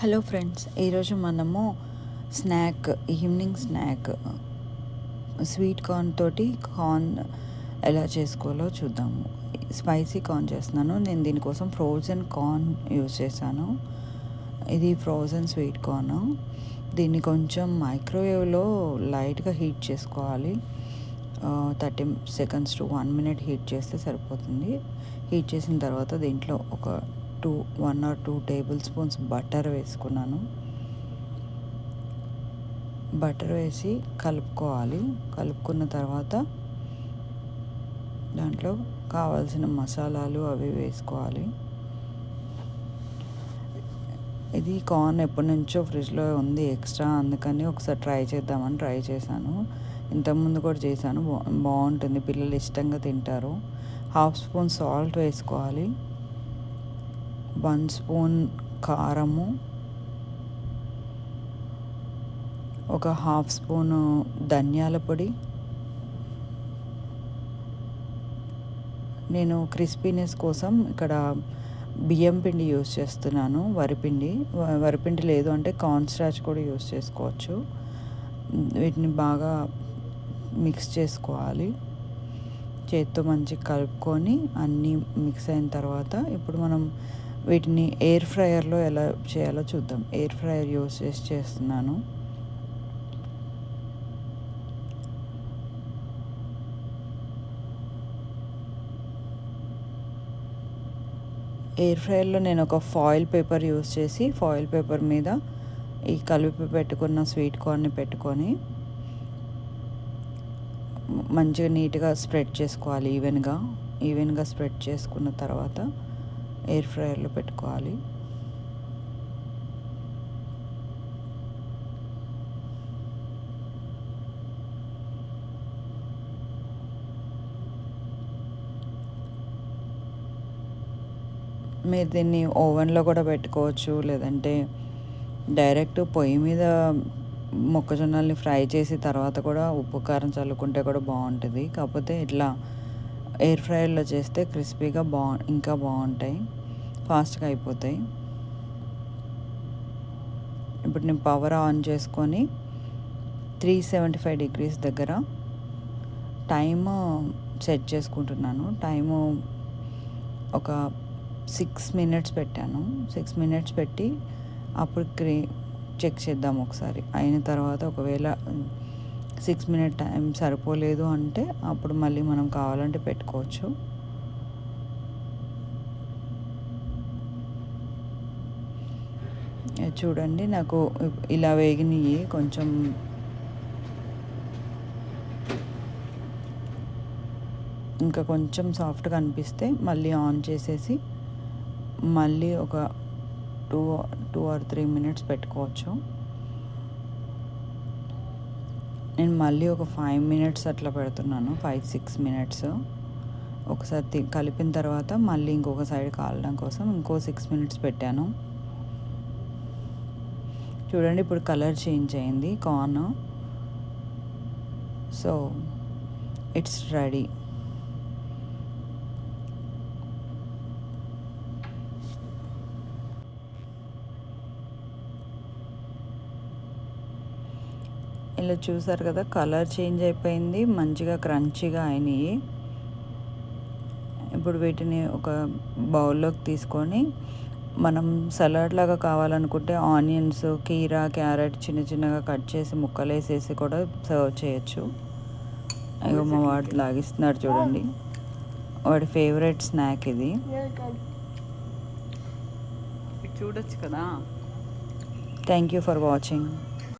Hello friends, ఈరోజు మనము evening snack sweet corn తోటి కార్న్ ఎలా చేసుకోవాలో చూద్దాము. స్పైసీ కార్న్ చేస్తున్నాను నేను. దీనికోసం ఫ్రోజన్ కార్న్ యూజ్ చేశాను. ఇది ఫ్రోజన్ స్వీట్ కార్న్. దీన్ని కొంచెం మైక్రోవేవ్లో లైట్గా హీట్ చేసుకోవాలి. 30 seconds to 1 minute హీట్ చేస్తే సరిపోతుంది. హీట్ చేసిన తర్వాత దీంట్లో ఒక 1 or 2 tablespoons బటర్ వేసుకున్నాను. బటర్ వేసి కలుపుకోవాలి. కలుపుకున్న తర్వాత దాంట్లో కావాల్సిన మసాలాలు అవి వేసుకోవాలి. ఇది కార్న్ ఎప్పటి నుంచో ఫ్రిడ్జ్లో ఉంది ఎక్స్ట్రా, అందుకని ఒకసారి ట్రై చేద్దామని ట్రై చేశాను. ఇంతకుముందు కూడా చేశాను, బాగుంటుంది, పిల్లలు ఇష్టంగా తింటారు. 1/2 స్పూన్ సాల్ట్ వేసుకోవాలి. 1 స్పూన్ కారము, ఒక 1/2 స్పూను ధనియాల పొడి. నేను క్రిస్పీనెస్ కోసం ఇక్కడ బియ్యం పిండి యూస్ చేస్తున్నాను, వరిపిండి లేదు అంటే కార్న్ స్టార్చ్ కూడా యూస్ చేసుకోవచ్చు. వీటిని బాగా మిక్స్ చేసుకోవాలి. చేత్తో మంచిగా కలుపుకొని అన్నీ మిక్స్ అయిన తర్వాత ఇప్పుడు మనం వీటిని ఎయిర్ ఫ్రైయర్లో ఎలా చేయాలో చూద్దాం. ఎయిర్ ఫ్రైయర్ యూస్ చేస్తున్నాను. ఎయిర్ ఫ్రైయర్లో నేను ఒక ఫాయిల్ పేపర్ యూస్ చేసి ఫాయిల్ పేపర్ మీద ఈ కలిపి పెట్టుకున్న స్వీట్ కార్న్ని పెట్టుకొని మంచిగా నీట్గా స్ప్రెడ్ చేసుకోవాలి. ఈవెన్గా స్ప్రెడ్ చేసుకున్న తర్వాత ఎయిర్ ఫ్రైయర్లో పెట్టుకోవాలి. మీరు దీన్ని ఓవెన్లో కూడా పెట్టుకోవచ్చు, లేదంటే డైరెక్ట్ పొయ్యి మీద మొక్కజొన్నల్ని ఫ్రై చేసి తర్వాత కూడా ఉప్పు కారం చల్లుకుంటే కూడా బాగుంటుంది. కాకపోతే ఇట్లా ఎయిర్ ఫ్రైయర్లో చేస్తే క్రిస్పీగా ఇంకా బాగుంటాయి, ఫాస్ట్గా అయిపోతాయి. ఇప్పుడు నేను పవర్ ఆన్ చేసుకొని 375 degrees దగ్గర టైము సెట్ చేసుకుంటున్నాను. టైము ఒక 6 minutes పెట్టాను. 6 minutes పెట్టి అప్పుడు చెక్ చేద్దాం ఒకసారి. అయిన తర్వాత ఒకవేళ 6 minute టైం సరిపోలేదు అంటే అప్పుడు మళ్ళీ మనం కావాలంటే పెట్టుకోవచ్చు. చూడండి, నాకు ఇలా వేగినాయి. కొంచెం ఇంకా కొంచెం సాఫ్ట్గా అనిపిస్తే మళ్ళీ ఆన్ చేసేసి మళ్ళీ ఒక 2 or 3 minutes పెట్టుకోవచ్చు. నేను మళ్ళీ ఒక 5 minutes అట్లా పెడుతున్నాను, 5-6 minutes. ఒకసారి కలిపిన తర్వాత మళ్ళీ ఇంకొక సైడ్ కాలడం కోసం ఇంకో 6 minutes పెట్టాను. చూడండి, ఇప్పుడు కలర్ చేంజ్ అయింది కార్న్. So it's ready. ఇలా చూసారు కదా, కలర్ చేంజ్ అయిపోయింది, మంచిగా క్రంచీగా అయినాయి. ఇప్పుడు వీటిని ఒక బౌల్లోకి తీసుకొని మనం సలాడ్ లాగా కావాలనుకుంటే ఆనియన్స్, కీరా, క్యారెట్ చిన్న చిన్నగా కట్ చేసి ముక్కలు వేసేసి కూడా సర్వ్ చేయొచ్చు. అయ్యో, మా వాడు లాగిస్తున్నాడు చూడండి, వాడి ఫేవరెట్ స్నాక్ ఇది. చూడొచ్చు కదా. Thank you for watching.